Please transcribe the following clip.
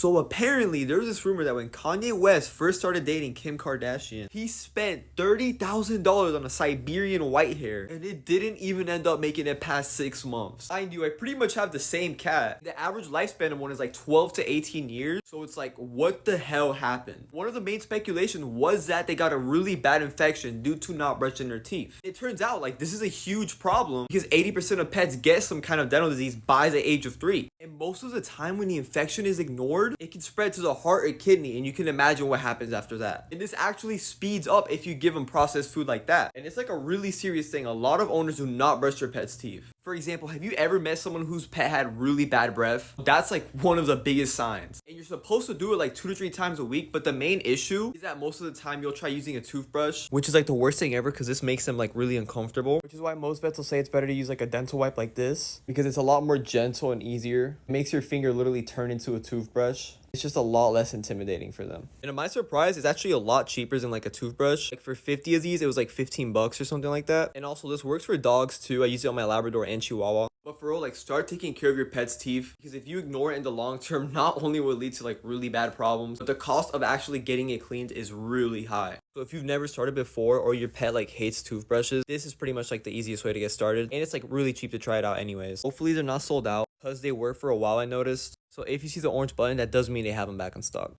So apparently there's this rumor that when Kanye West first started dating Kim Kardashian, he spent $30,000 on a Siberian white hair and it didn't even end up making it past 6 months. Mind you, I pretty much have the same cat. The average lifespan of one is like 12 to 18 years. So it's like, what the hell happened? One of the main speculations was that they got a really bad infection due to not brushing their teeth. It turns out like this is a huge problem because 80% of pets get some kind of dental disease by the age of 3. And most of the time when the infection is ignored, it can spread to the heart or kidney, and you can imagine what happens after that. And this actually speeds up if you give them processed food like that. And it's like a really serious thing. A lot of owners do not brush their pet's teeth. For example, have you ever met someone whose pet had really bad breath? That's like one of the biggest signs. And you're supposed to do it like 2 to 3 times a week, but the main issue is that most of the time you'll try using a toothbrush, which is like the worst thing ever because this makes them like really uncomfortable. Which is why most vets will say it's better to use like a dental wipe like this because it's a lot more gentle and easier. It makes your finger literally turn into a toothbrush. It's just a lot less intimidating for them. And to my surprise, it's actually a lot cheaper than like a toothbrush. Like for 50 of these, it was like 15 bucks or something like that. And also this works for dogs too. I use it on my Labrador and Chihuahua. But for real, like start taking care of your pet's teeth because if you ignore it in the long term, not only will it lead to like really bad problems, but the cost of actually getting it cleaned is really high. So if you've never started before or your pet like hates toothbrushes, this is pretty much like the easiest way to get started. And it's like really cheap to try it out anyways. Hopefully they're not sold out because they were for a while, I noticed. So if you see the orange button, that does mean they have them back in stock.